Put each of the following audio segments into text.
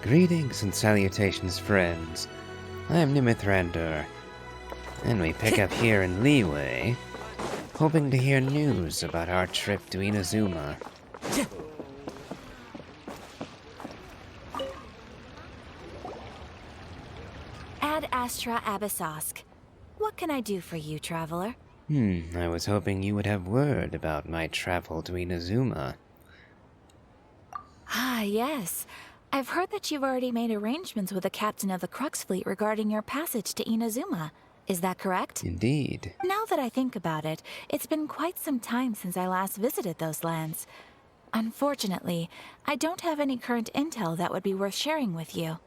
Greetings and salutations, friends. I am Nimithrandur, and we pick up here in Leeway, hoping to hear news about our trip to Inazuma. Ad Astra Abyssosk. What can I do for you, traveler? I was hoping you would have word about my travel to Inazuma. Ah, yes. I've heard that you've already made arrangements with the captain of the Crux fleet regarding your passage to Inazuma. Is that correct? Indeed. Now that I think about it, it's been quite some time since I last visited those lands. Unfortunately, I don't have any current intel that would be worth sharing with you.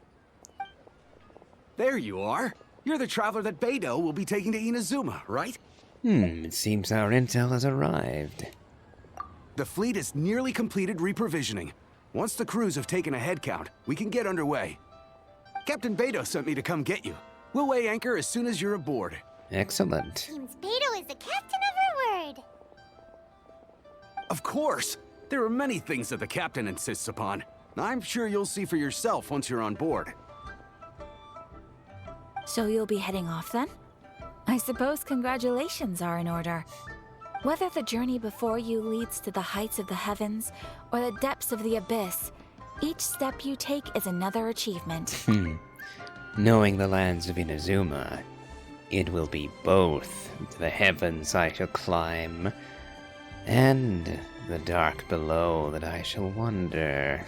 There you are. You're the traveler that Beidou will be taking to Inazuma, right? It seems our intel has arrived. The fleet has nearly completed reprovisioning. Once the crews have taken a head count, we can get underway. Captain Beidou sent me to come get you. We'll weigh anchor as soon as you're aboard. Excellent. Seems Beidou is the captain of her word. Of course! There are many things that the captain insists upon. I'm sure you'll see for yourself once you're on board. So you'll be heading off then? I suppose congratulations are in order. Whether the journey before you leads to the heights of the heavens or the depths of the abyss, each step you take is another achievement. Knowing the lands of Inazuma, it will be both the heavens I shall climb and the dark below that I shall wander.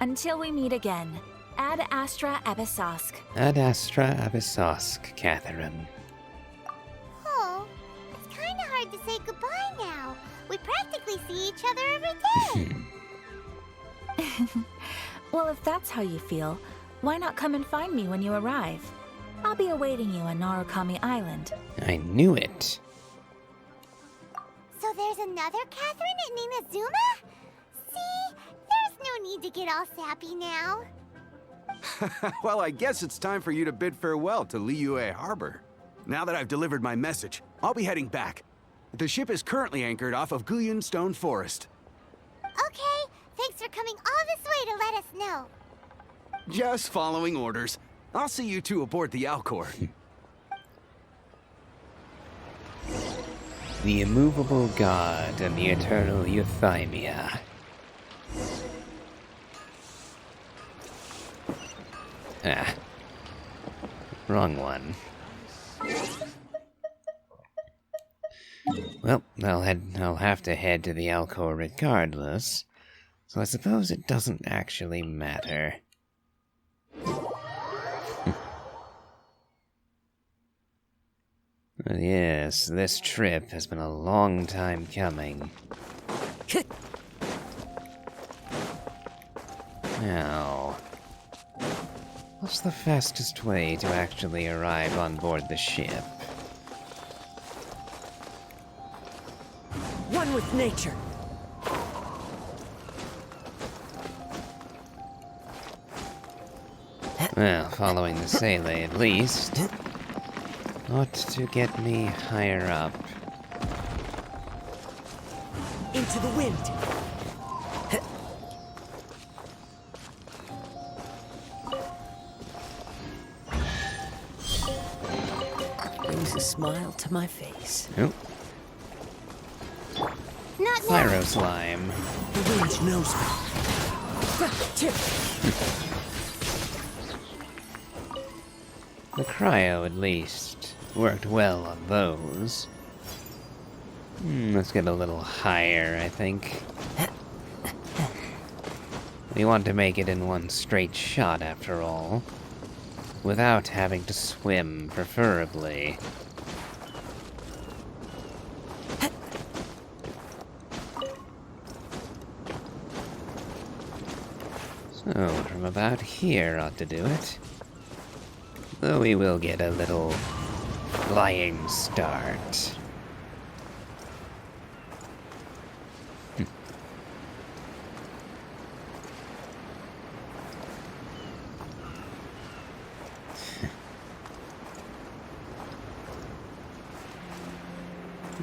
Until we meet again, Ad Astra Abyssosk. Ad Astra Abyssosk, Catherine. Oh, it's kind of hard to say goodbye now. We practically see each other every day. Well, if that's how you feel, why not come and find me when you arrive? I'll be awaiting you on Narukami Island. I knew it. So there's another Catherine in Inazuma? See, there's no need to get all sappy now. Well, I guess it's time for you to bid farewell to Liyue Harbor. Now that I've delivered my message, I'll be heading back. The ship is currently anchored off of Guyun Stone Forest. Okay, thanks for coming all this way to let us know. Just following orders. I'll see you two aboard the Alcor. The immovable god and the eternal euthymia. Ah. Wrong one. Well, I'll have to head to the Alcor regardless, so I suppose it doesn't actually matter. Yes, this trip has been a long time coming. Now, what's the fastest way to actually arrive on board the ship? One with nature. Well, following the Sele at least. Ought to get me higher up. Into the wind. Brings a smile to my face. Oh, Not now. Pyro Slime. The wind knows me. The cryo, at least, worked well on those. Let's get a little higher, I think. We want to make it in one straight shot, after all. Without having to swim, preferably. So, from about here ought to do it. Though we will get a little flying start.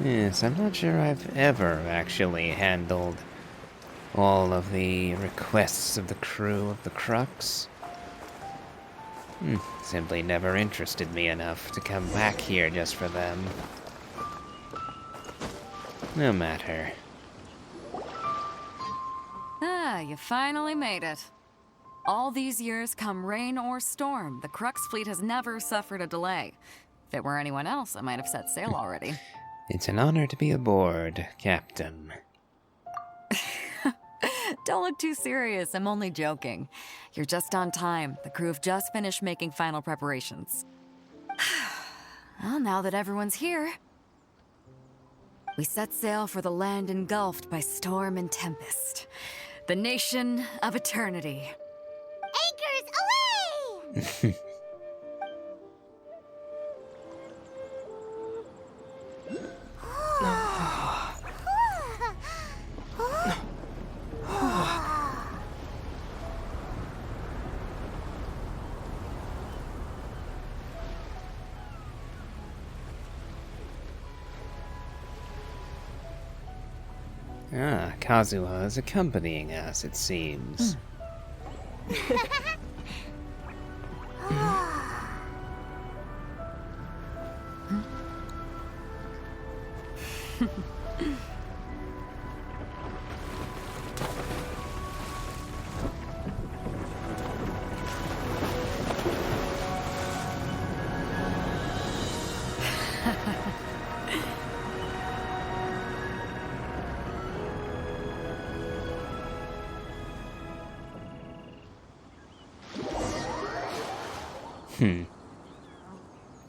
Yes, I'm not sure I've ever actually handled all of the requests of the crew of the Crux. Simply never interested me enough to come back here just for them. No matter. Ah, you finally made it. All these years, come rain or storm, the Crux fleet has never suffered a delay. If it were anyone else, I might have set sail already. It's an honor to be aboard, Captain. Don't look too serious, I'm only joking. You're just on time. The crew have just finished making final preparations. Well, now that everyone's here, we set sail for the land engulfed by storm and tempest. The nation of eternity. Anchors away! Ah, Kazuha is accompanying us, it seems.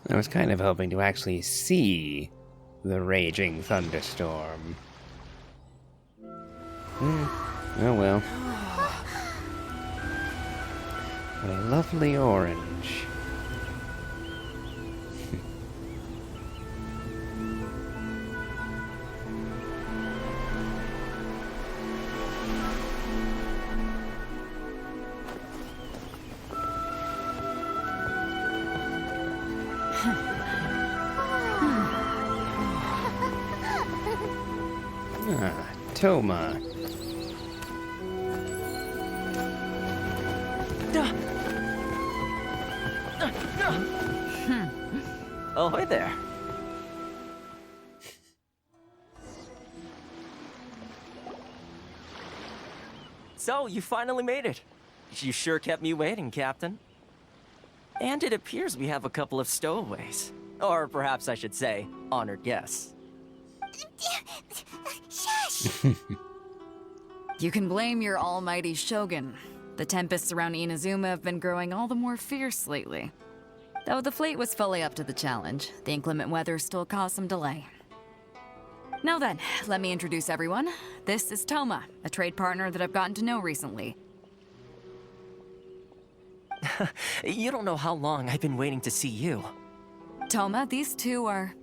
I was kind of hoping to actually see the raging thunderstorm. Oh well. What a lovely orange. Ah, Thoma. Oh, hi there. So, you finally made it. You sure kept me waiting, Captain. And it appears we have a couple of stowaways. Or perhaps I should say, honored guests. Shush! You can blame your almighty Shogun. The tempests around Inazuma have been growing all the more fierce lately. Though the fleet was fully up to the challenge, the inclement weather still caused some delay. Now then, let me introduce everyone. This is Thoma, a trade partner that I've gotten to know recently. You don't know how long I've been waiting to see you. Thoma, these two are...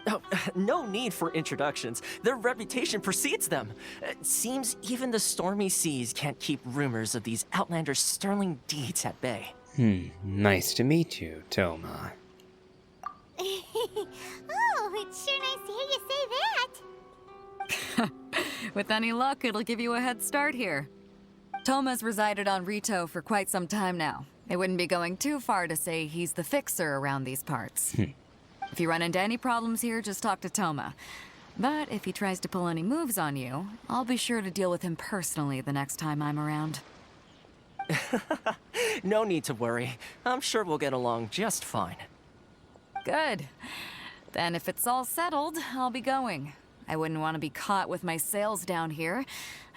Oh, no need for introductions. Their reputation precedes them. It seems even the stormy seas can't keep rumors of these outlanders' sterling deeds at bay. Nice to meet you, Thoma. Oh, it's sure nice to hear you say that. With any luck, it'll give you a head start here. Thoma's resided on Ritou for quite some time now. It wouldn't be going too far to say he's the fixer around these parts. If you run into any problems here, just talk to Thoma. But if he tries to pull any moves on you, I'll be sure to deal with him personally the next time I'm around. No need to worry. I'm sure we'll get along just fine. Good. Then if it's all settled, I'll be going. I wouldn't want to be caught with my sails down here.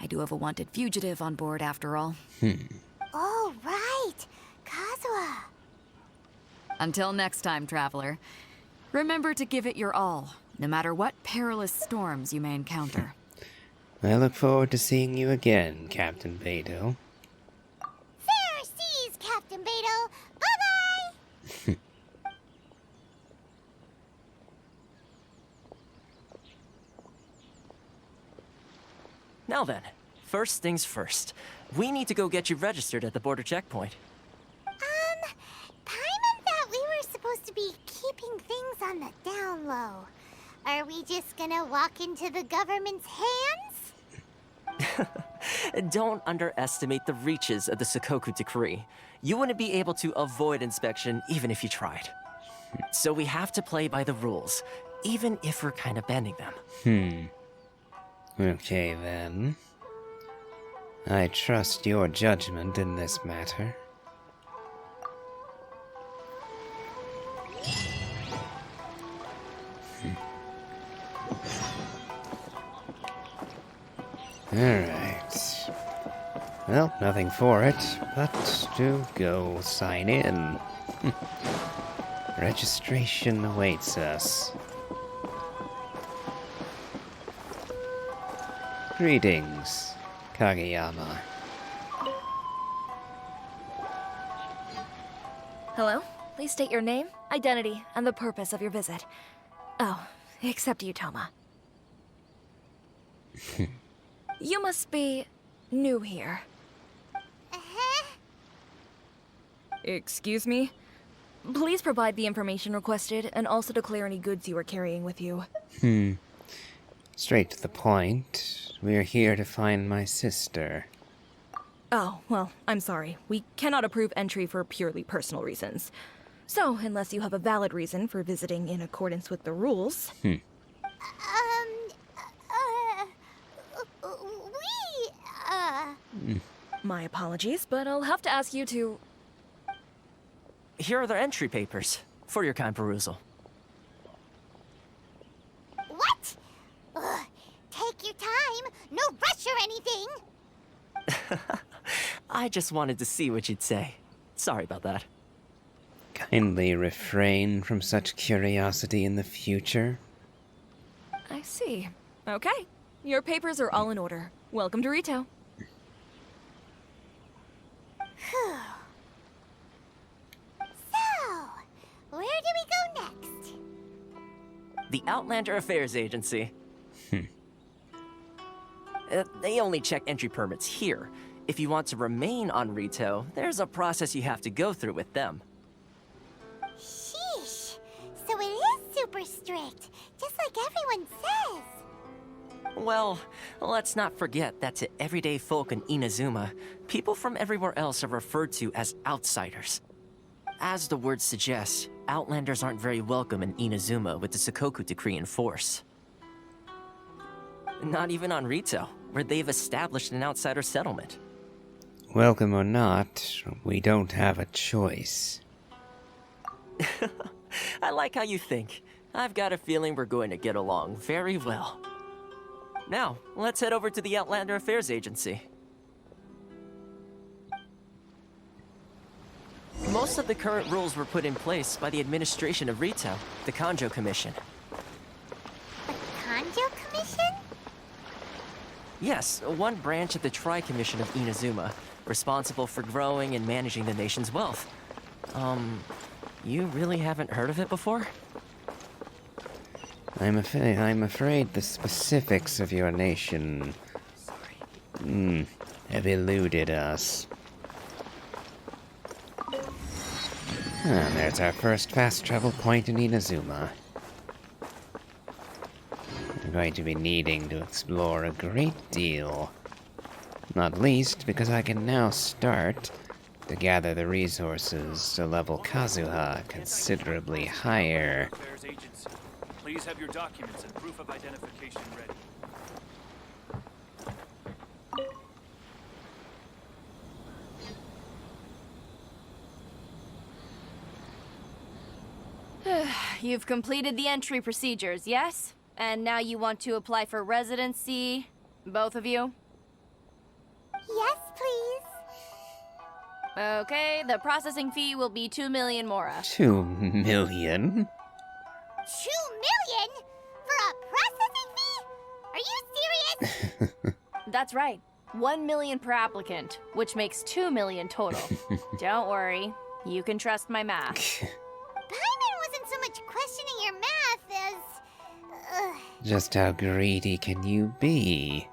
I do have a wanted fugitive on board after all. Oh, right. Kazuha. Until next time, traveler. Remember to give it your all, no matter what perilous storms you may encounter. I look forward to seeing you again, Captain Beidou. Fair seas, Captain Beidou. Bye-bye! Now then, first things first. We need to go get you registered at the border checkpoint. Paimon thought we were supposed to be keeping things on the down low. Are we just gonna walk into the government's hands? Don't underestimate the reaches of the Sakoku Decree. You wouldn't be able to avoid inspection even if you tried. So we have to play by the rules, even if we're kind of bending them. Okay then. I trust your judgment in this matter. Alright. Well, nothing for it but to go sign in. Registration awaits us. Greetings, Kageyama. Hello? Please state your name, identity, and the purpose of your visit. Oh, except you, Thoma. You must be new here. Uh-huh. Excuse me? Please provide the information requested and also declare any goods you are carrying with you. Straight to the point. We're here to find my sister. Oh, well, I'm sorry. We cannot approve entry for purely personal reasons. So, unless you have a valid reason for visiting in accordance with the rules... We, My apologies, but I'll have to ask you to... Here are their entry papers for your kind perusal. What? Ugh, take your time. No rush or anything. I just wanted to see what you'd say. Sorry about that. Kindly refrain from such curiosity in the future. I see. Okay. Your papers are all in order. Welcome to Ritou. So, where do we go next? The Outlander Affairs Agency. They only check entry permits here. If you want to remain on Ritou, there's a process you have to go through with them. Sheesh. So it is super strict, just like everyone says. Well, let's not forget that to everyday folk in Inazuma, people from everywhere else are referred to as outsiders. As the word suggests, Outlanders aren't very welcome in Inazuma with the Sakoku Decree in force. Not even on Ritou, where they've established an outsider settlement. Welcome or not, we don't have a choice. I like how you think. I've got a feeling we're going to get along very well. Now, let's head over to the Outlander Affairs Agency. Most of the current rules were put in place by the administration of Ritou, the Kanjo Commission. The Kanjo Commission? Yes, one branch of the Tri-Commission of Inazuma, responsible for growing and managing the nation's wealth. You really haven't heard of it before? I'm afraid the specifics of your nation... have eluded us. And there's our first fast travel point in Inazuma. I'm going to be needing to explore a great deal. Not least because I can now start to gather the resources to level Kazuha considerably higher. Affairs Agency. Please have your documents and proof of identification ready. You've completed the entry procedures, yes? And now you want to apply for residency? Both of you? Yes, please. Okay, the processing fee will be 2 million mora. 2 million? 2 million? For a processing fee? Are you serious? That's right. 1 million per applicant, which makes 2 million total. Don't worry, you can trust my math. Paimon wasn't so much questioning your math as... Just how greedy can you be?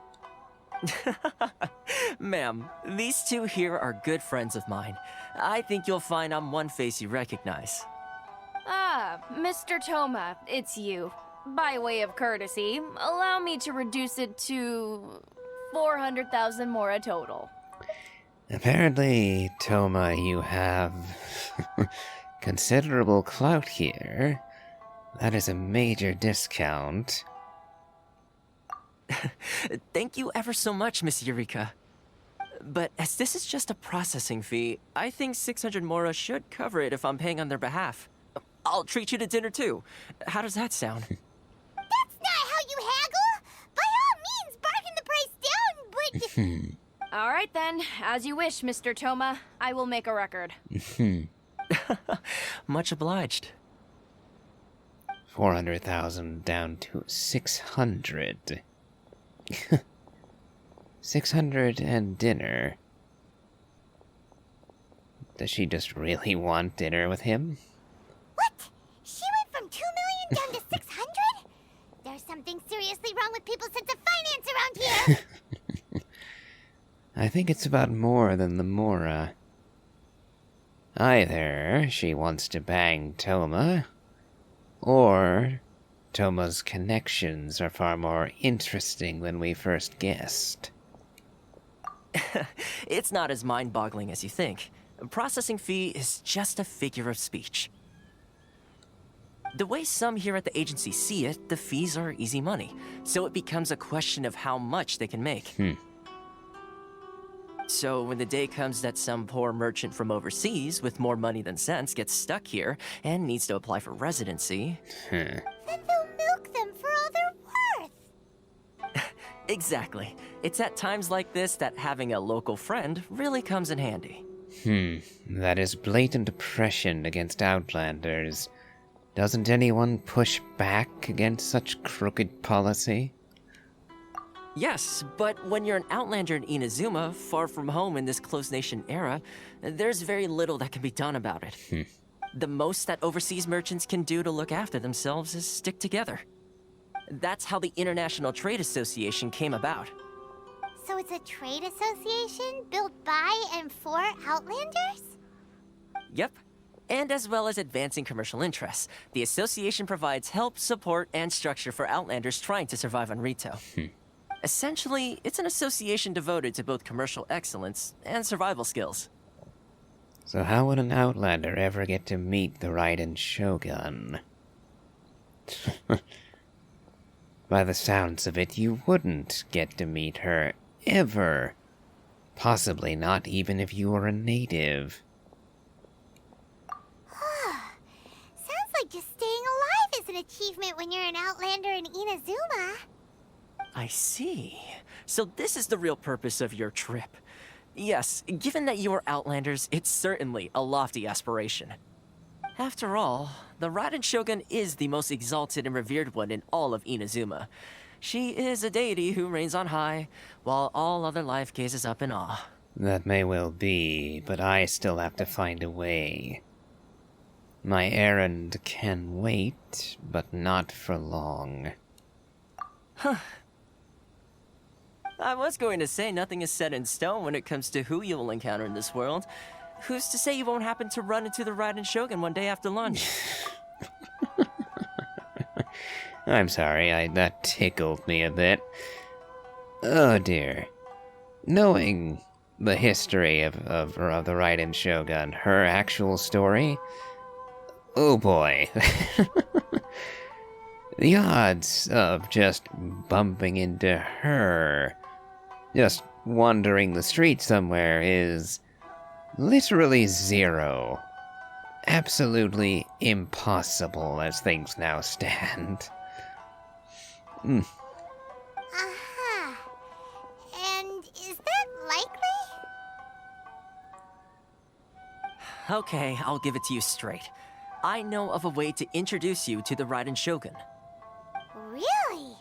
Ma'am, these two here are good friends of mine. I think you'll find I'm one face you recognize. Ah, Mr. Thoma, it's you. By way of courtesy, allow me to reduce it to 400,000 mora total. Apparently, Thoma, you have considerable clout here. That is a major discount. Thank you ever so much, Miss Eureka. But as this is just a processing fee, I think 600 mora should cover it if I'm paying on their behalf. I'll treat you to dinner too. How does that sound? That's not how you haggle! By all means, bargain the price down, but... All right then, as you wish, Mr. Thoma. I will make a record. Much obliged. 400,000 down to 600. 600 and dinner. Does she just really want dinner with him? What? She went from 2 million down to 600? There's something seriously wrong with people's sense of finance around here! I think it's about more than the mora. Either she wants to bang Thoma, or Thoma's connections are far more interesting than we first guessed. It's not as mind-boggling as you think. A processing fee is just a figure of speech. The way some here at the agency see it, the fees are easy money, so it becomes a question of how much they can make. So when the day comes that some poor merchant from overseas with more money than sense gets stuck here and needs to apply for residency... Then they'll milk them for all they're worth! Exactly. It's at times like this that having a local friend really comes in handy. That is blatant oppression against Outlanders. Doesn't anyone push back against such crooked policy? Yes, but when you're an Outlander in Inazuma, far from home in this closed nation era, there's very little that can be done about it. The most that overseas merchants can do to look after themselves is stick together. That's how the International Trade Association came about. So it's a trade association built by and for Outlanders? Yep. And as well as advancing commercial interests, the association provides help, support, and structure for Outlanders trying to survive on Ritou. Essentially, it's an association devoted to both commercial excellence and survival skills. So how would an Outlander ever get to meet the Raiden Shogun? By the sounds of it, you wouldn't get to meet her, ever. Possibly not even if you were a native. Sounds like just staying alive is an achievement when you're an Outlander in Inazuma. I see. So this is the real purpose of your trip. Yes, given that you are Outlanders, it's certainly a lofty aspiration. After all, the Raiden Shogun is the most exalted and revered one in all of Inazuma. She is a deity who reigns on high, while all other life gazes up in awe. That may well be, but I still have to find a way. My errand can wait, but not for long. I was going to say nothing is set in stone when it comes to who you will encounter in this world. Who's to say you won't happen to run into the Raiden Shogun one day after lunch? I'm sorry, that tickled me a bit. Oh dear. Knowing the history of the Raiden Shogun, her actual story, oh boy. The odds of just bumping into her, just wandering the street somewhere, is literally zero. Absolutely impossible as things now stand. Uh-huh. And is that likely? Okay, I'll give it to you straight. I know of a way to introduce you to the Raiden Shogun. Really?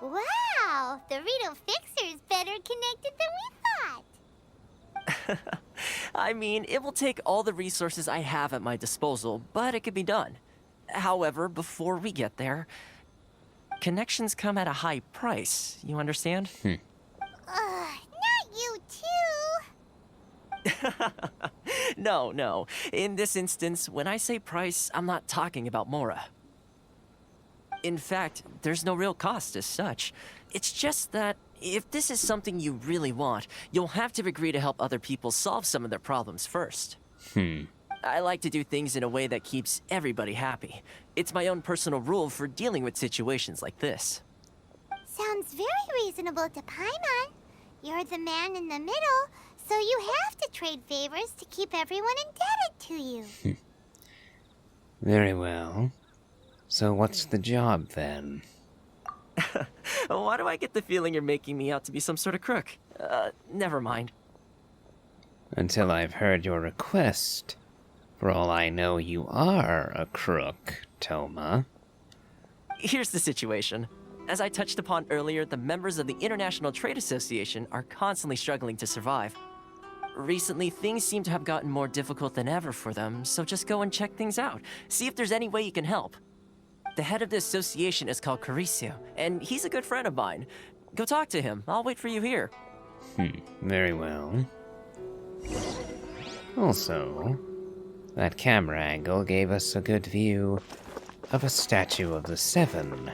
Wow, the Ritou Fixer is better connected than we thought. I mean, it will take all the resources I have at my disposal, but it can be done. However, before we get there, connections come at a high price, you understand? Not you too. No. In this instance, when I say price, I'm not talking about Mora. In fact, there's no real cost as such. It's just that If this is something you really want, you'll have to agree to help other people solve some of their problems first. I like to do things in a way that keeps everybody happy. It's my own personal rule for dealing with situations like this. Sounds very reasonable to Paimon. You're the man in the middle, so you have to trade favors to keep everyone indebted to you. Very well. So what's the job then? Why do I get the feeling you're making me out to be some sort of crook? Never mind. Until I've heard your request. For all I know, you are a crook, Thoma. Here's the situation. As I touched upon earlier, the members of the International Trade Association are constantly struggling to survive. Recently, things seem to have gotten more difficult than ever for them, so just go and check things out. See if there's any way you can help. The head of the association is called Caricio, and he's a good friend of mine. Go talk to him. I'll wait for you here. Very well. Also, that camera angle gave us a good view of a statue of the Seven.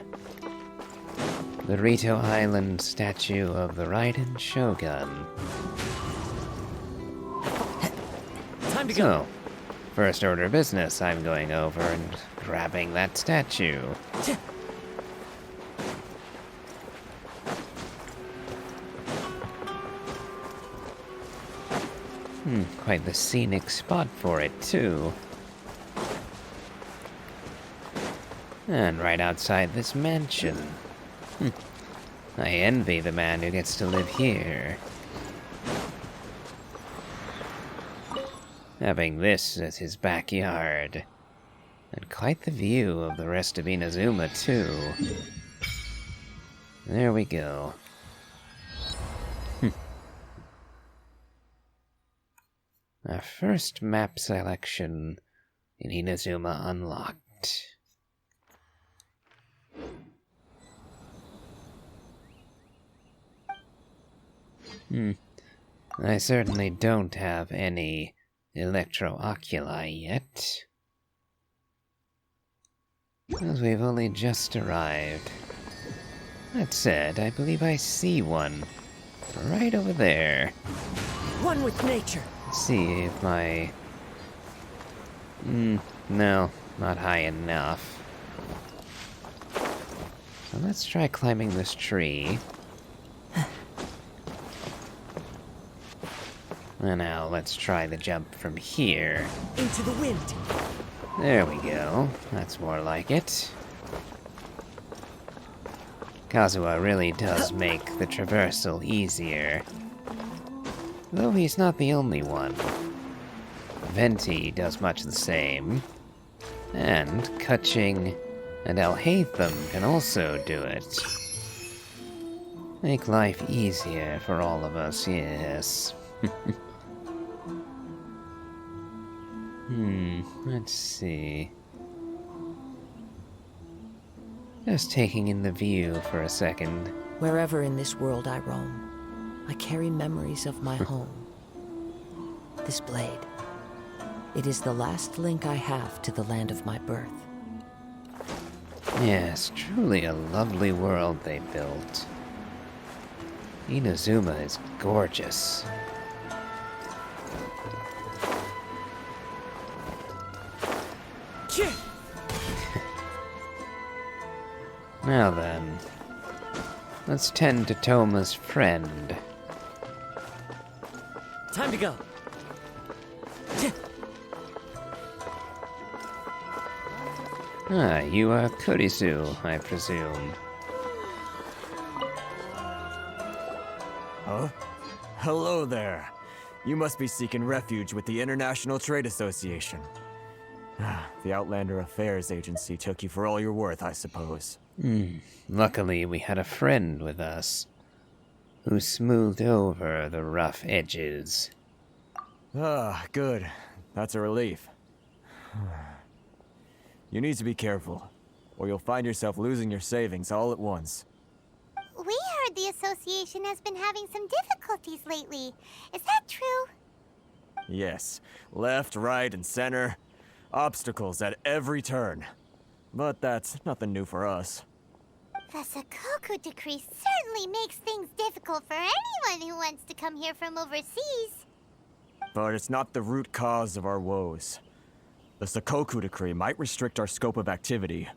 The Ritou Island statue of the Raiden Shogun. Time to go. So, first order of business, I'm going over and grabbing that statue. Quite the scenic spot for it, too. And right outside this mansion. I envy the man who gets to live here. Having this as his backyard. And quite the view of the rest of Inazuma, too. There we go. Our first map selection in Inazuma unlocked. I certainly don't have any electro-oculi yet. As we've only just arrived. That said, I believe I see one. Right over there. One with nature. Let's see if my... no, not high enough. So let's try climbing this tree. And now let's try the jump from here. Into the wind. There we go. That's more like it. Kazuha really does make the traversal easier. Though he's not the only one. Venti does much the same. And Kutching and Alhaitham can also do it. Make life easier for all of us, yes. Let's see. Just taking in the view for a second. Wherever in this world I roam, I carry memories of my home. This blade. It is the last link I have to the land of my birth. Yes, truly a lovely world they built. Inazuma is gorgeous. Now then, let's tend to Thoma's friend. Time to go. Ah, you are Kurisu, I presume. Huh? Hello there. You must be seeking refuge with the International Trade Association. The Outlander Affairs Agency took you for all you're worth, I suppose. Luckily, we had a friend with us, who smoothed over the rough edges. Ah, good. That's a relief. You need to be careful, or you'll find yourself losing your savings all at once. We heard the association has been having some difficulties lately. Is that true? Yes. Left, right, and center. Obstacles at every turn. But that's nothing new for us. The Sakoku decree certainly makes things difficult for anyone who wants to come here from overseas. But it's not the root cause of our woes. The Sakoku decree might restrict our scope of activity,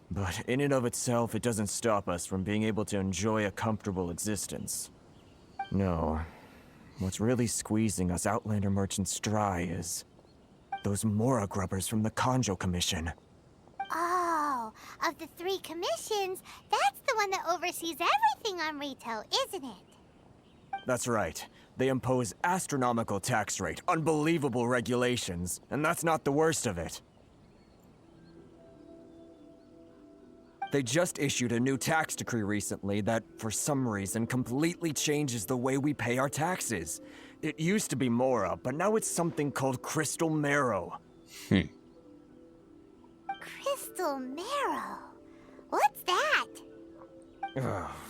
but in and of itself, it doesn't stop us from being able to enjoy a comfortable existence. No. What's really squeezing us Outlander merchants dry is those Mora grubbers from the Kanjo Commission. Oh, of the 3 commissions, that's the one that oversees everything on Ritou, isn't it? That's right. They impose astronomical tax rate, unbelievable regulations, and that's not the worst of it. They just issued a new tax decree recently that, for some reason, completely changes the way we pay our taxes. It used to be Mora, but now it's something called Crystal Marrow. Crystal Marrow? What's that?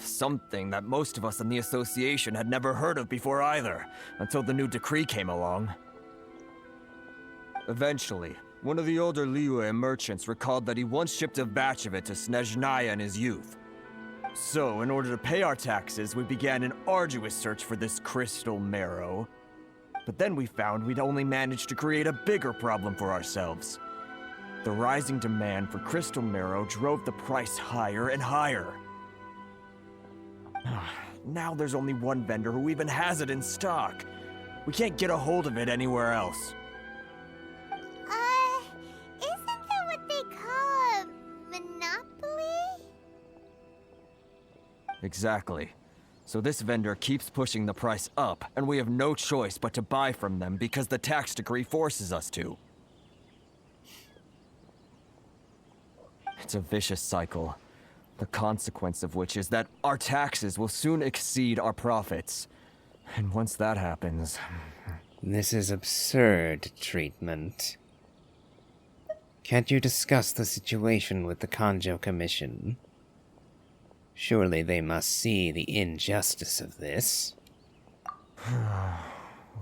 Something that most of us in the association had never heard of before either, until the new decree came along. Eventually, one of the older Liyue merchants recalled that he once shipped a batch of it to Snezhnaya in his youth. So, in order to pay our taxes, we began an arduous search for this crystal marrow. But then we found we'd only managed to create a bigger problem for ourselves. The rising demand for crystal marrow drove the price higher and higher. Now there's only one vendor who even has it in stock. We can't get a hold of it anywhere else. Isn't that what they call a monopoly? Exactly. So this vendor keeps pushing the price up, and we have no choice but to buy from them because the tax decree forces us to. It's a vicious cycle. The consequence of which is that our taxes will soon exceed our profits. And once that happens... This is absurd treatment. Can't you discuss the situation with the Kanjo Commission? Surely they must see the injustice of this.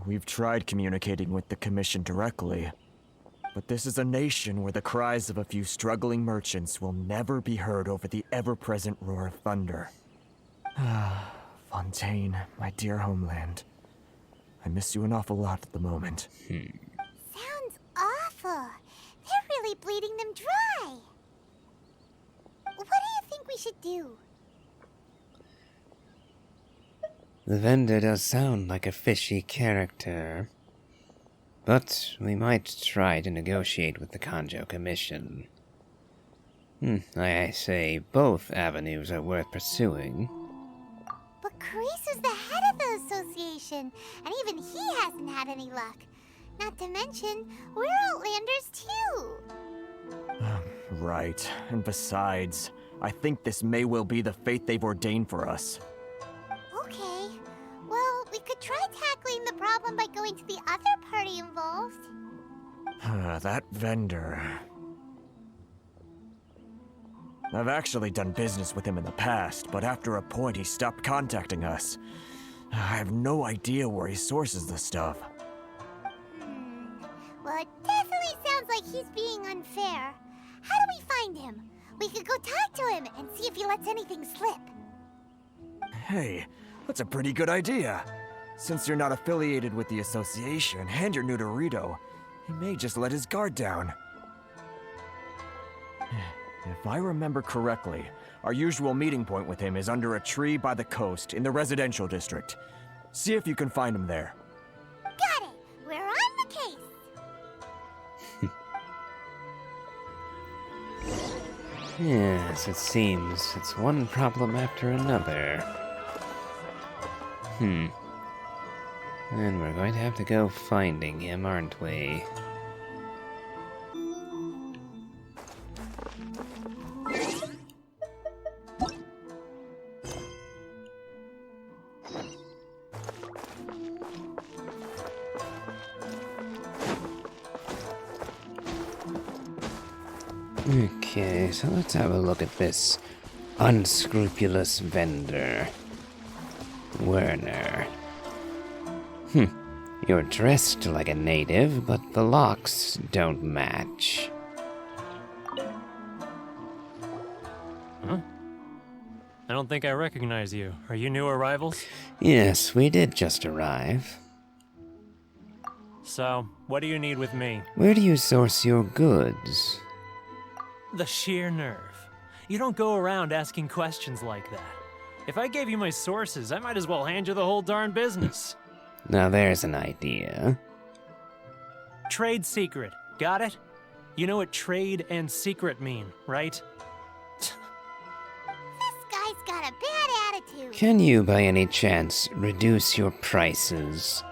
We've tried communicating with the Commission directly. But this is a nation where the cries of a few struggling merchants will never be heard over the ever-present roar of thunder. Fontaine, my dear homeland. I miss you an awful lot at the moment. Sounds awful. They're really bleeding them dry. What do you think we should do? The vendor does sound like a fishy character. But we might try to negotiate with the Kanjo Commission. I say both avenues are worth pursuing. But Karisu's the head of the association, and even he hasn't had any luck. Not to mention, we're Outlanders too. Right. And besides, I think this may well be the fate they've ordained for us. Okay. Well, we could try tackling the problem by going to the other party involved. That vendor... I've actually done business with him in the past, but after a point he stopped contacting us. I have no idea where he sources the stuff. Well, it definitely sounds like he's being unfair. How do we find him? We could go talk to him and see if he lets anything slip. Hey, that's a pretty good idea. Since you're not affiliated with the association and you're new to Ritou, he may just let his guard down. If I remember correctly, our usual meeting point with him is under a tree by the coast in the residential district. See if you can find him there. Got it! We're on the case! Yes, it seems it's one problem after another. And we're going to have to go finding him, aren't we? Okay, so let's have a look at this unscrupulous vendor. Werner. You're dressed like a native, but the locks don't match. don't think I recognize you. Are you new arrivals? Yes, we did just arrive. So, what do you need with me? Where do you source your goods? The sheer nerve. You don't go around asking questions like that. If I gave you my sources, I might as well hand you the whole darn business. Now there's an idea. Trade secret. Got it? You know what trade and secret mean, right? This guy's got a bad attitude. Can you, by any chance, reduce your prices?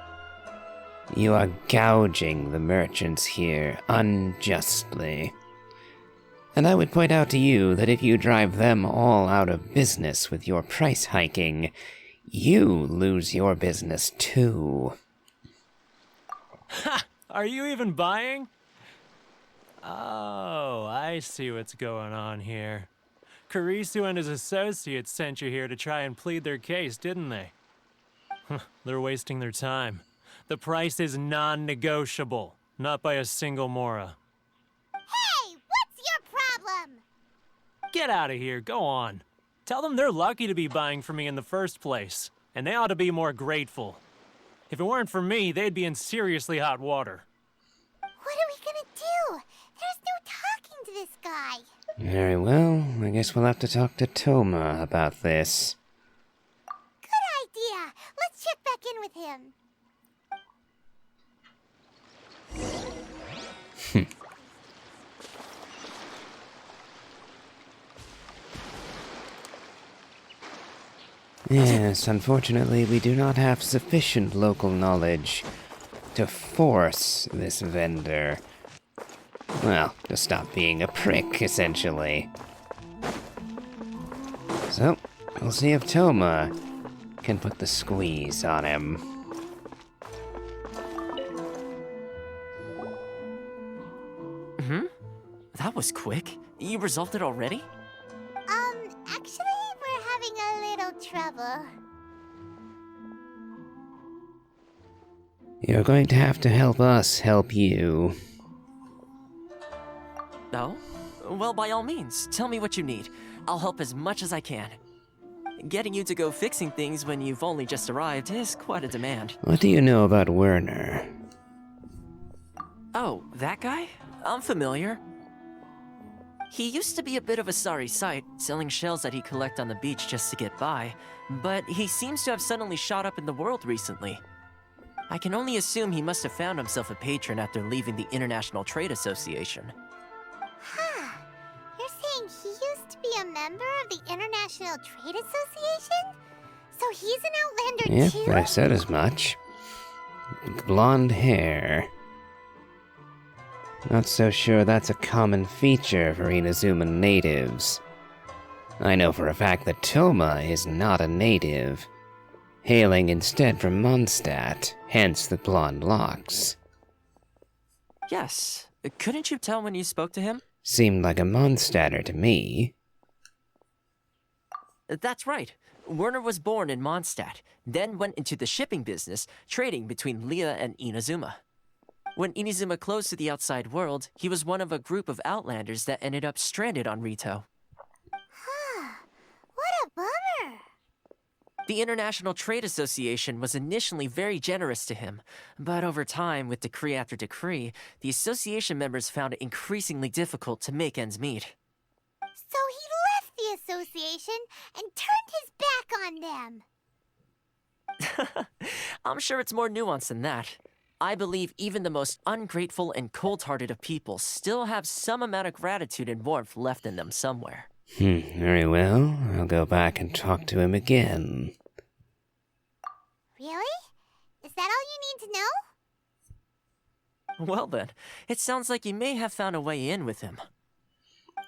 You are gouging the merchants here unjustly. And I would point out to you that if you drive them all out of business with your price hiking, you lose your business too. Ha! Are you even buying? Oh, I see what's going on here. Ritou and his associates sent you here to try and plead their case, didn't they? They're wasting their time. The price is non-negotiable, not by a single Mora. Hey, what's your problem? Get out of here, go on. Tell them they're lucky to be buying from me in the first place, and they ought to be more grateful. If it weren't for me, they'd be in seriously hot water. What are we gonna do? There's no talking to this guy. Very well, I guess we'll have to talk to Thoma about this. Good idea. Let's check back in with him. Yes, unfortunately, we do not have sufficient local knowledge to force this vendor. Well, to stop being a prick, essentially. So, we'll see if Thoma can put the squeeze on him. That was quick. You resolved it already? Actually, we're having a little trouble. You're going to have to help us help you. No? Well, by all means, tell me what you need. I'll help as much as I can. Getting you to go fixing things when you've only just arrived is quite a demand. What do you know about Werner? Oh, that guy? I'm familiar. He used to be a bit of a sorry sight, selling shells that he'd collect on the beach just to get by, but he seems to have suddenly shot up in the world recently. I can only assume he must have found himself a patron after leaving the International Trade Association. Huh. You're saying he used to be a member of the International Trade Association? So he's an Outlander Yep, too? I said as much. Blonde hair. Not so sure that's a common feature for Inazuma natives. I know for a fact that Thoma is not a native, hailing instead from Mondstadt, hence the blonde locks. Yes. Couldn't you tell when you spoke to him? Seemed like a Mondstadter to me. That's right. Werner was born in Mondstadt, then went into the shipping business, trading between Leah and Inazuma. When Inazuma closed to the outside world, he was one of a group of Outlanders that ended up stranded on Ritou. What a bummer. The International Trade Association was initially very generous to him, but over time, with decree after decree, the association members found it increasingly difficult to make ends meet. So he left the association and turned his back on them. I'm sure it's more nuanced than that. I believe even the most ungrateful and cold-hearted of people still have some amount of gratitude and warmth left in them somewhere. Very well. I'll go back and talk to him again. Really? Is that all you need to know? Well then, it sounds like you may have found a way in with him.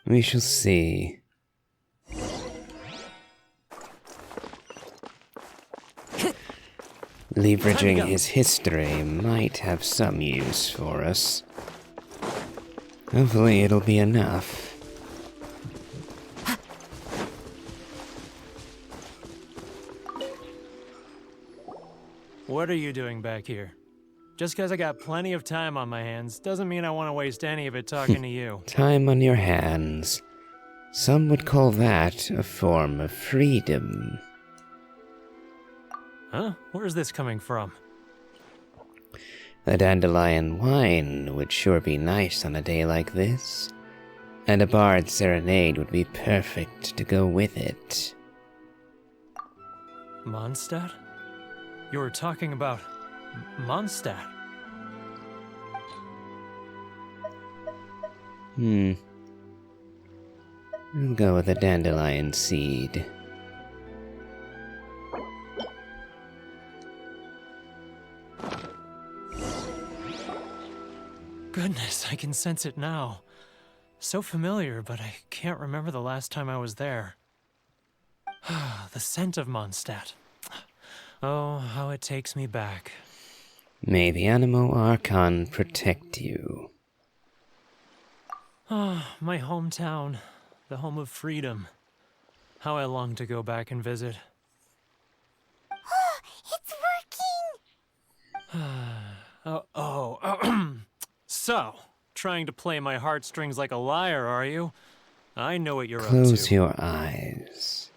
We shall see. Leveraging his history might have some use for us. Hopefully it'll be enough. What are you doing back here? Just because I got plenty of time on my hands doesn't mean I want to waste any of it talking to you. Time on your hands. Some would call that a form of freedom. Huh? Where's this coming from? A dandelion wine would sure be nice on a day like this. And a bard's serenade would be perfect to go with it. Mondstadt? You were talking about Mondstadt. I'll go with a dandelion seed. Goodness, I can sense it now. So familiar, but I can't remember the last time I was there. The scent of Mondstadt. Oh, how it takes me back. May the Animo Archon protect you. Ah, my hometown. The home of freedom. How I long to go back and visit. It's working! So, trying to play my heartstrings like a liar, are you? I know what you're up to. Close your eyes.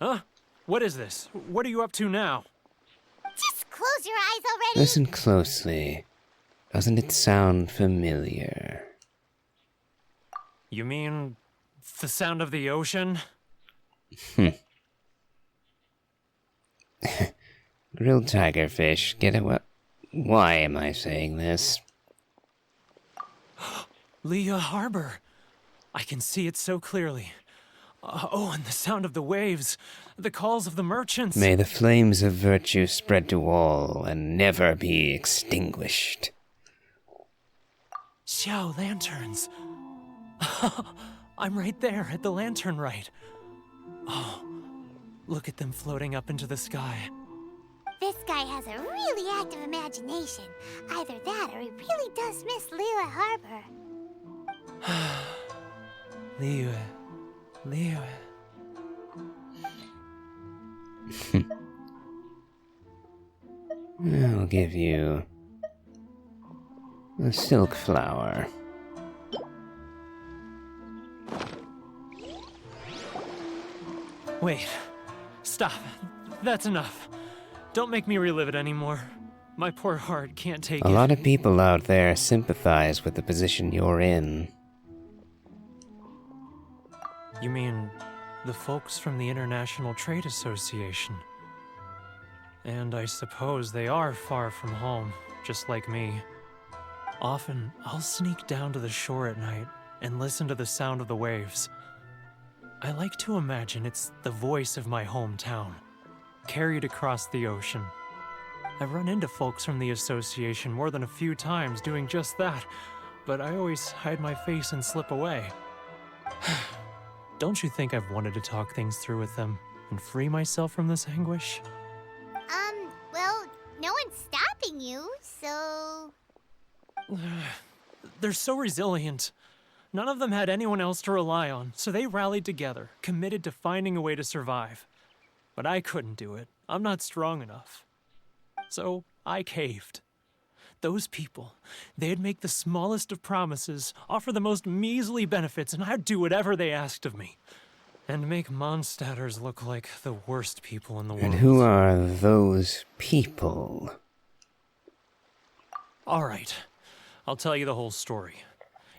Huh? What is this? What are you up to now? Just close your eyes already! Listen closely. Doesn't it sound familiar? You mean the sound of the ocean? Grilled tigerfish, get it? What? Why am I saying this? Liyue Harbor. I can see it so clearly. Oh, and the sound of the waves. The calls of the merchants. May the flames of virtue spread to all and never be extinguished. Xiao lanterns. I'm right there at the lantern right. Oh, look at them floating up into the sky. This guy has a really active imagination. Either that or he really does miss Liyue Harbor. Liyue. I'll give you a silk flower. Wait. Stop. That's enough. Don't make me relive it anymore. My poor heart can't take it. A lot of people out there sympathize with the position you're in. You mean the folks from the International Trade Association? And I suppose they are far from home, just like me. Often, I'll sneak down to the shore at night and listen to the sound of the waves. I like to imagine it's the voice of my hometown, carried across the ocean. I've run into folks from the association more than a few times doing just that, but I always hide my face and slip away. Don't you think I've wanted to talk things through with them and free myself from this anguish? Well, no one's stopping you, so... They're so resilient. None of them had anyone else to rely on, so they rallied together, committed to finding a way to survive. But I couldn't do it. I'm not strong enough. So I caved. Those people, they'd make the smallest of promises, offer the most measly benefits, and I'd do whatever they asked of me. And make Mondstadters look like the worst people in the world. And who are those people? All right. I'll tell you the whole story.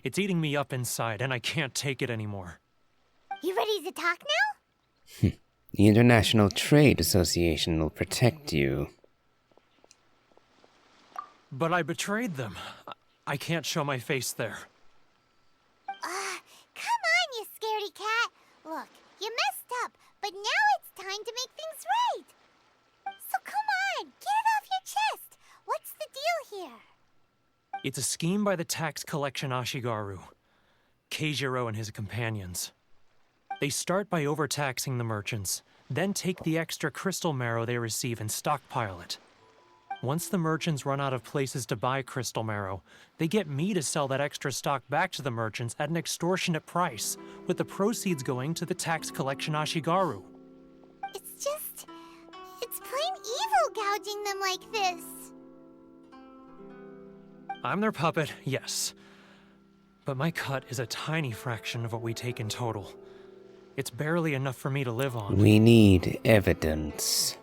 It's eating me up inside, and I can't take it anymore. You ready to talk now? The International Trade Association will protect you. But I betrayed them. I can't show my face there. Come on, you scaredy cat. Look, you messed up, but now it's time to make things right. So come on, get it off your chest. What's the deal here? It's a scheme by the tax collection Ashigaru, Keijiro and his companions. They start by overtaxing the merchants, then take the extra crystal marrow they receive and stockpile it. Once the merchants run out of places to buy crystal marrow, they get me to sell that extra stock back to the merchants at an extortionate price, with the proceeds going to the tax collection Ashigaru. It's plain evil gouging them like this. I'm their puppet, yes. But my cut is a tiny fraction of what we take in total. It's barely enough for me to live on. We need evidence.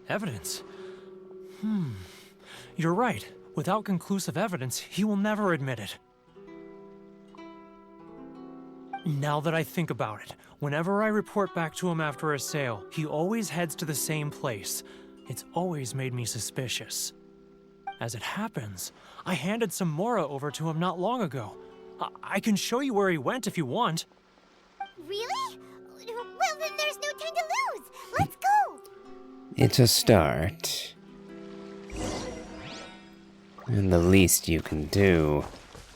Evidence? You're right. Without conclusive evidence, he will never admit it. Now that I think about it, whenever I report back to him after a sale, he always heads to the same place. It's always made me suspicious. As it happens, I handed some Mora over to him not long ago. I can show you where he went if you want. Really? Well, then there's no time to lose. Let's go. It's a start. And the least you can do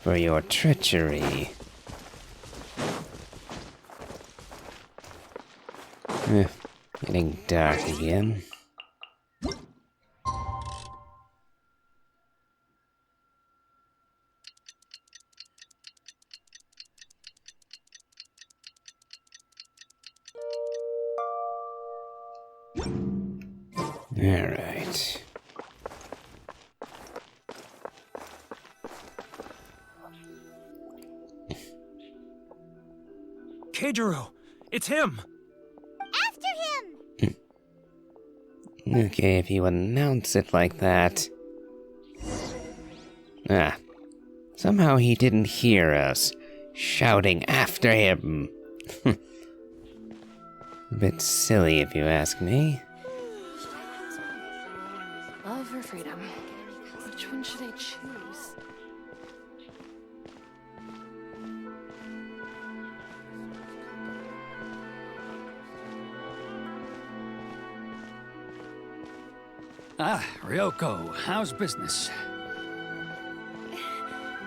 for your treachery. Getting dark again. Alright. Keijiro! It's him! After him! Okay, if you announce it like that. Somehow he didn't hear us shouting after him. A bit silly if you ask me. Love or freedom? Which one should I choose? Ah, Ryoko, how's business?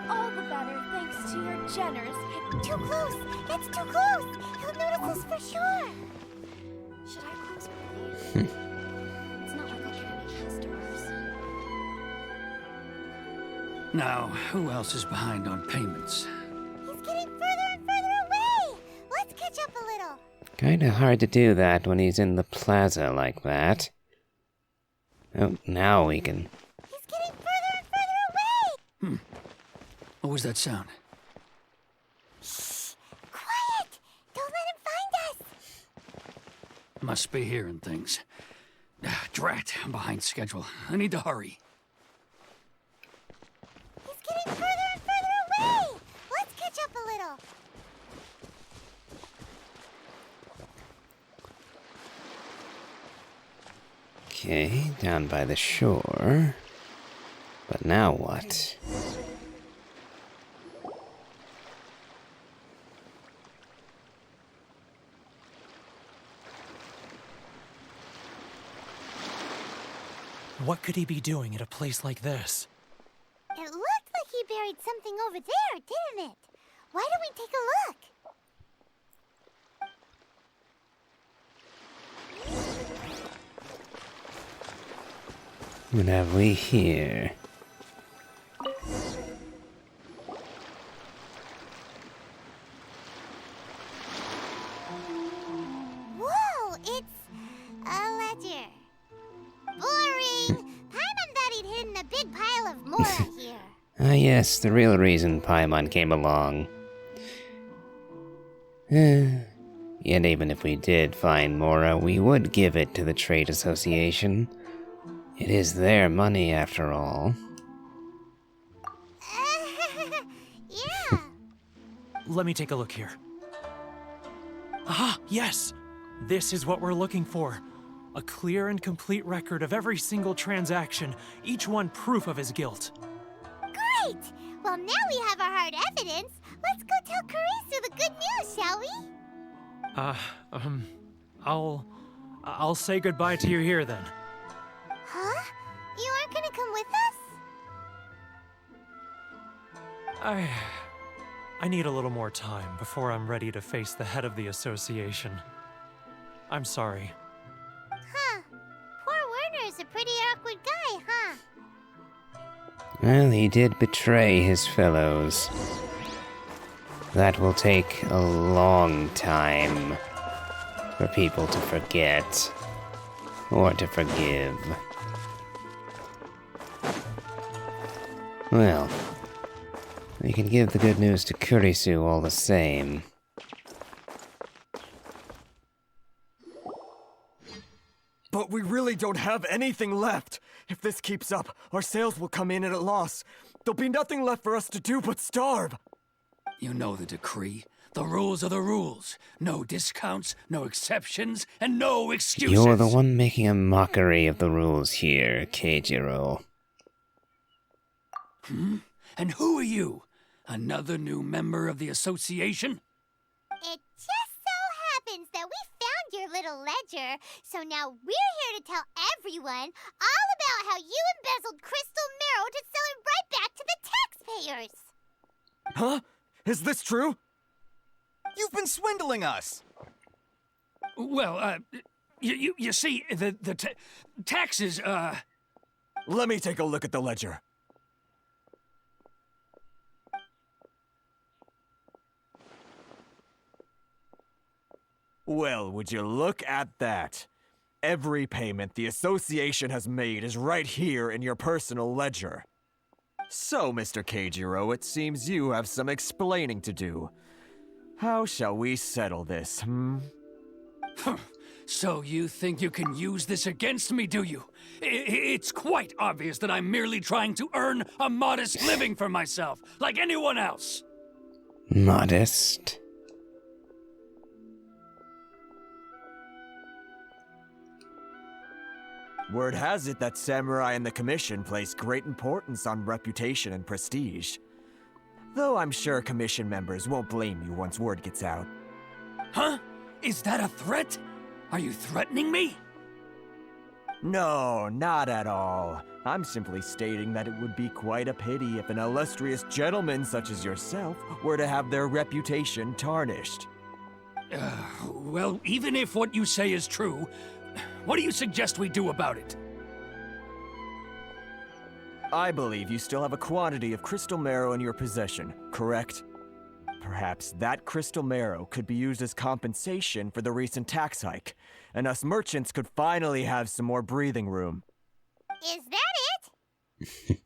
All the better, thanks to your generous... Too close! It's too close! He'll notice us for sure! Should I close my eyes? It's not like I'll get any customers. Now, who else is behind on payments? He's getting further and further away! Let's catch up a little! Kinda hard to do that when he's in the plaza like that. Oh, now we can... He's getting further and further away! What was that sound? Shh! Quiet! Don't let him find us! Must be hearing things. Drat, I'm behind schedule. I need to hurry. He's getting further and further away! Let's catch up a little! Okay, down by the shore. But now what? What could he be doing at a place like this? It looked like he buried something over there, didn't it? Why don't we take a look? What have we here? Whoa, it's a ledger. Boring! Paimon thought he'd hidden a big pile of Mora here. Ah yes, the real reason Paimon came along. Yet even if we did find Mora, we would give it to the Trade Association. It is their money, after all. Yeah. Let me take a look here. Ah, yes! This is what we're looking for. A clear and complete record of every single transaction, each one proof of his guilt. Great! Well, now we have our hard evidence. Let's go tell Karisu the good news, shall we? I'll say goodbye to you here then. Huh? You aren't gonna come with us? I need a little more time before I'm ready to face the head of the association. I'm sorry. Huh. Poor Werner's a pretty awkward guy, huh? Well, he did betray his fellows. That will take a long time for people to forget or to forgive. Well, We can give the good news to Kurisu all the same. But we really don't have anything left. If this keeps up, our sales will come in at a loss. There'll be nothing left for us to do but starve. You know the decree. The rules are the rules. No discounts, no exceptions, and no excuses. You're the one making a mockery of the rules here, Keijiro. And who are you? Another new member of the association? It just so happens that we found your little ledger, so now we're here to tell everyone all about how you embezzled crystal marrow to sell it right back to the taxpayers. Huh? Is this true? You've been swindling us! Well, you see, the taxes, Let me take a look at the ledger. Well, would you look at that? Every payment the association has made is right here in your personal ledger. So, Mr. Keijiro, it seems you have some explaining to do. How shall we settle this, So you think you can use this against me, do you? It's quite obvious that I'm merely trying to earn a modest living for myself, like anyone else. Modest? Word has it that samurai and the commission place great importance on reputation and prestige. Though I'm sure commission members won't blame you once word gets out. Huh? Is that a threat? Are you threatening me? No, not at all. I'm simply stating that it would be quite a pity if an illustrious gentleman such as yourself were to have their reputation tarnished. Well, even if what you say is true, what do you suggest we do about it? I believe you still have a quantity of crystal marrow in your possession, correct? Perhaps that crystal marrow could be used as compensation for the recent tax hike, and us merchants could finally have some more breathing room. Is that it?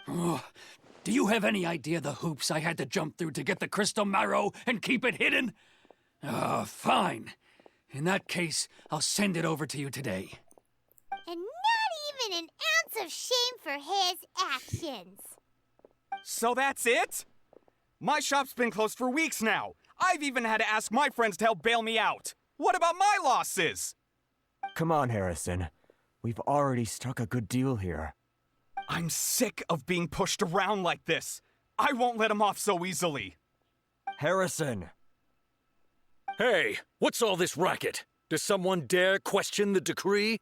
Oh, do you have any idea the hoops I had to jump through to get the crystal marrow and keep it hidden? Fine. In that case, I'll send it over to you today. And not even an ounce of shame for his actions. So that's it? My shop's been closed for weeks now. I've even had to ask my friends to help bail me out. What about my losses? Come on, Harrison. We've already struck a good deal here. I'm sick of being pushed around like this. I won't let him off so easily. Harrison! Hey, what's all this racket? Does someone dare question the decree?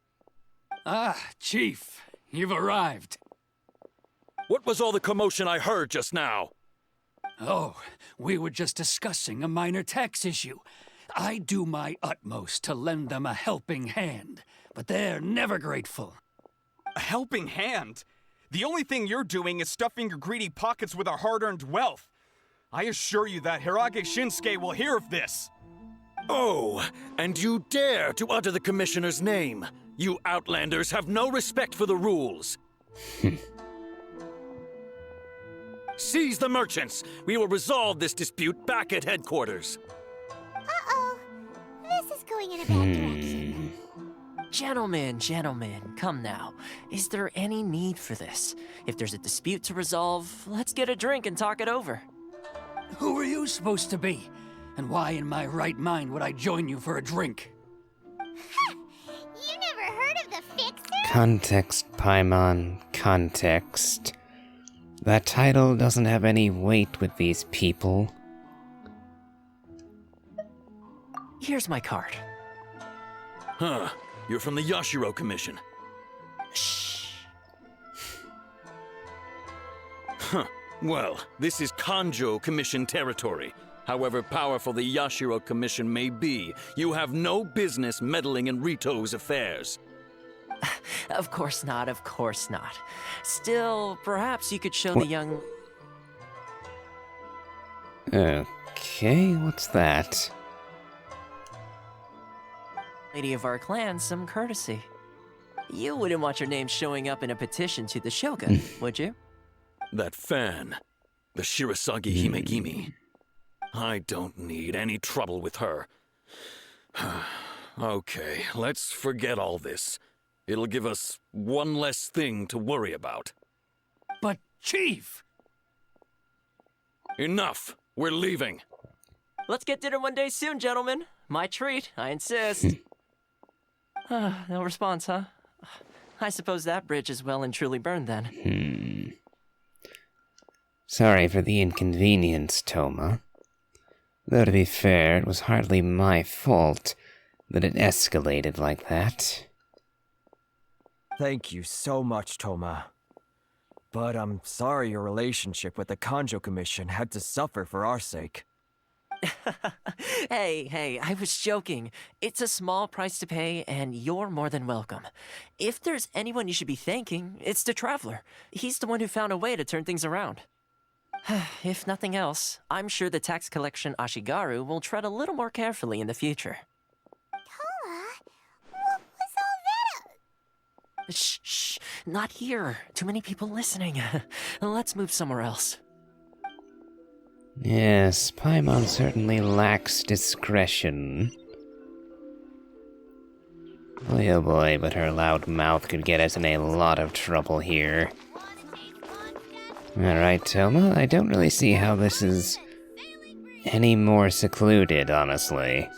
Ah, Chief, you've arrived. What was all the commotion I heard just now? Oh, we were just discussing a minor tax issue. I do my utmost to lend them a helping hand, but they're never grateful. A helping hand? The only thing you're doing is stuffing your greedy pockets with our hard-earned wealth. I assure you that Hirage Shinsuke will hear of this. Oh, and you dare to utter the Commissioner's name. You Outlanders have no respect for the rules. Seize the merchants. We will resolve this dispute back at headquarters. Uh-oh. This is going in a bad direction. Gentlemen, come now. Is there any need for this? If there's a dispute to resolve, let's get a drink and talk it over. Who are you supposed to be? And why in my right mind would I join you for a drink? You never heard of the Fixer? Context, Paimon, context. That title doesn't have any weight with these people. Here's my card. Huh. You're from the Yashiro Commission. Shh. Huh. Well, this is Kanjo Commission territory. However powerful the Yashiro Commission may be, you have no business meddling in Ritou's affairs. Of course not. Still, perhaps you could show the young... Okay, what's that? lady of our clan some courtesy. You wouldn't want your name showing up in a petition to the Shogun, would you? That fan, the Shirasagi Himegimi. I don't need any trouble with her. Okay, let's forget all this. It'll give us one less thing to worry about. But, Chief! Enough! We're leaving. Let's get dinner one day soon, gentlemen. My treat, I insist. No response, huh? I suppose that bridge is well and truly burned then. Sorry for the inconvenience, Thoma. Though to be fair, it was hardly my fault that it escalated like that. Thank you so much, Thoma. But I'm sorry your relationship with the Kanjo Commission had to suffer for our sake. Hey, I was joking. It's a small price to pay, and you're more than welcome. If there's anyone you should be thanking, it's the Traveler. He's the one who found a way to turn things around. If nothing else, I'm sure the tax collection Ashigaru will tread a little more carefully in the future. Thoma, what was all that? Shh, not here. Too many people listening. Let's move somewhere else. Yes, Paimon certainly lacks discretion. Boy oh boy, but her loud mouth could get us in a lot of trouble here. Alright, Thoma, I don't really see how this is any more secluded, honestly.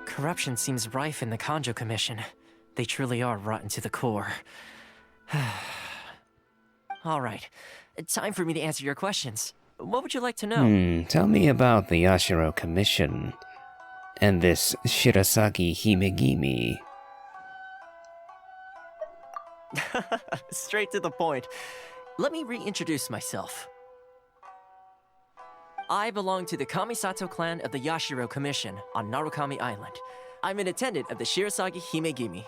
Corruption seems rife in the Kanjo Commission. They truly are rotten to the core. Alright, time for me to answer your questions. What would you like to know? Tell me about the Yashiro Commission and this Shirasagi Himegimi. Straight to the point. Let me reintroduce myself. I belong to the Kamisato clan of the Yashiro Commission on Narukami Island. I'm an attendant of the Shirasagi Himegimi.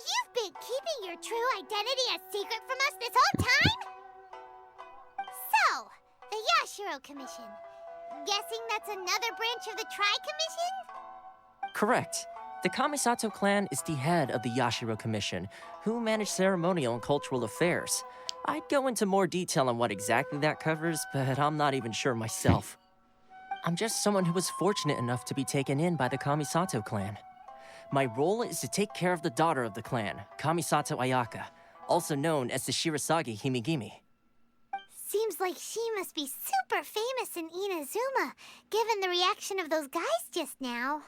You've been keeping your true identity a secret from us this whole time? So, the Yashiro Commission. Guessing that's another branch of the Tri-Commission? Correct. The Kamisato clan is the head of the Yashiro Commission, who manage ceremonial and cultural affairs. I'd go into more detail on what exactly that covers, but I'm not even sure myself. I'm just someone who was fortunate enough to be taken in by the Kamisato clan. My role is to take care of the daughter of the clan, Kamisato Ayaka, also known as the Shirasagi Himegimi. Seems like she must be super famous in Inazuma, given the reaction of those guys just now.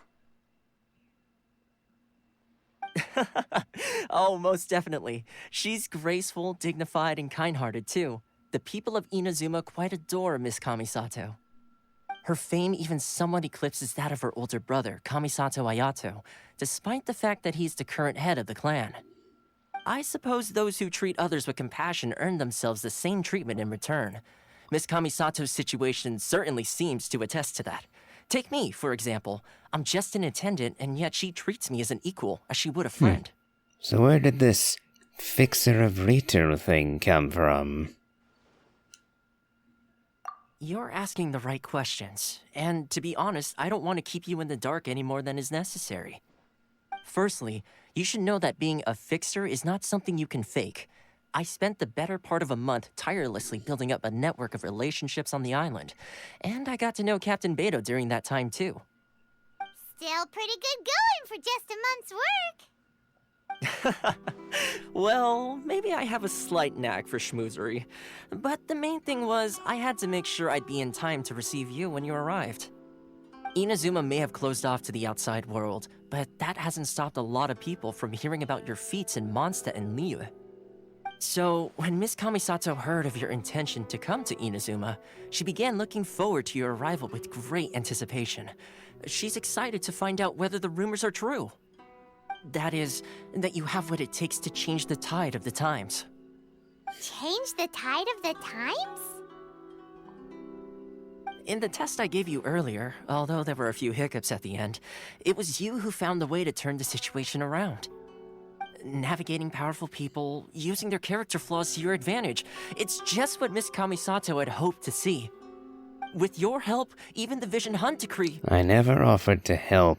Oh, most definitely. She's graceful, dignified, and kind-hearted, too. The people of Inazuma quite adore Miss Kamisato. Her fame even somewhat eclipses that of her older brother, Kamisato Ayato, despite the fact that he's the current head of the clan. I suppose those who treat others with compassion earn themselves the same treatment in return. Miss Kamisato's situation certainly seems to attest to that. Take me, for example. I'm just an attendant, and yet she treats me as an equal, as she would a friend. So where did this fixer of Ritou thing come from? You're asking the right questions, and to be honest, I don't want to keep you in the dark any more than is necessary. Firstly, you should know that being a fixer is not something you can fake. I spent the better part of a month tirelessly building up a network of relationships on the island, and I got to know Captain Beto during that time too. Still pretty good going for just a month's work. Well, maybe I have a slight knack for schmoozery, but the main thing was I had to make sure I'd be in time to receive you when you arrived. Inazuma may have closed off to the outside world, but that hasn't stopped a lot of people from hearing about your feats in Mondstadt and Liyue. So, when Miss Kamisato heard of your intention to come to Inazuma, she began looking forward to your arrival with great anticipation. She's excited to find out whether the rumors are true. That is, that you have what it takes to change the tide of the times. Change the tide of the times? In the test I gave you earlier, although there were a few hiccups at the end, it was you who found the way to turn the situation around. Navigating powerful people, using their character flaws to your advantage. It's just what Miss Kamisato had hoped to see. With your help, even the Vision Hunt decree... I never offered to help.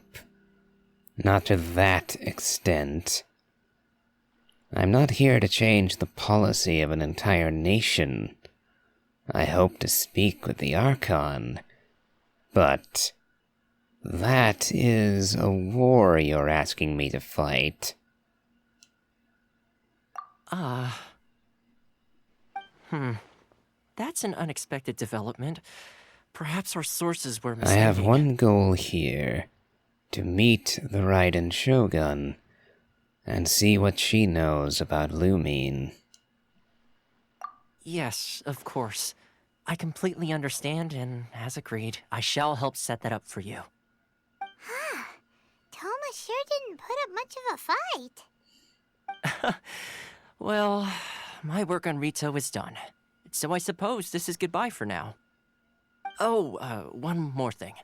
Not to that extent. I'm not here to change the policy of an entire nation. I hope to speak with the Archon, but that is a war you're asking me to fight. That's an unexpected development. Perhaps our sources were I mistaken. have one goal here, to meet the Raiden Shogun, and see what she knows about Lumine. Yes, of course. I completely understand, and as agreed, I shall help set that up for you. Huh. Thoma sure didn't put up much of a fight. Well, my work on Ritou is done. So I suppose this is goodbye for now. Oh, one more thing.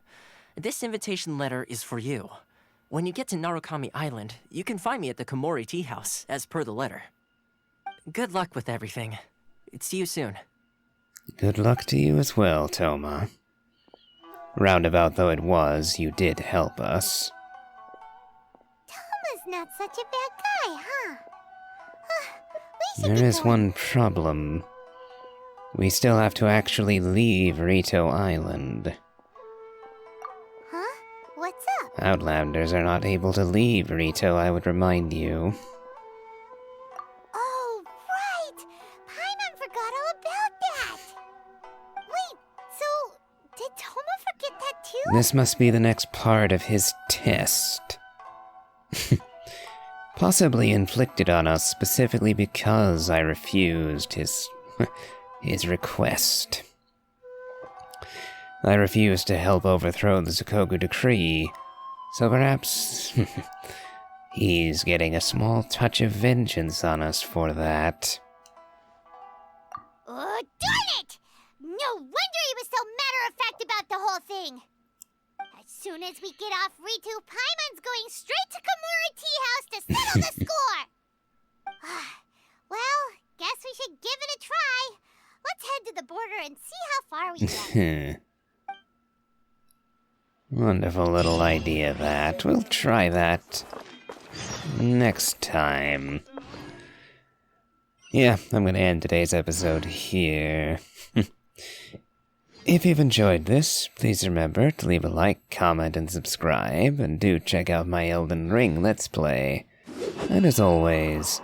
This invitation letter is for you. When you get to Narukami Island, you can find me at the Komori Tea House, as per the letter. Good luck with everything. See you soon. Good luck to you as well, Thoma. Roundabout though it was, you did help us. Thoma's not such a bad guy, huh? We should There get is going. one problem. We still have to actually leave Ritou Island. Huh? What's up? Outlanders are not able to leave Ritou, I would remind you. Oh, right! Paimon forgot all about that! Wait, so did Thoma forget that too? This must be the next part of his test. Possibly inflicted on us specifically because I refused his request. I refused to help overthrow the Zukoku decree, so perhaps he's getting a small touch of vengeance on us for that. Oh, darn it! No wonder he was so matter-of-fact about the whole thing! As soon as we get off Ritou, Paimon's going straight to Komori Tea House to settle the score! Well, guess we should give it a try. Let's head to the border and see how far we get. Wonderful little idea, that. We'll try that next time. Yeah, I'm gonna end today's episode here. If you've enjoyed this, please remember to leave a like, comment, and subscribe, and do check out my Elden Ring Let's Play. And as always,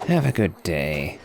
have a good day.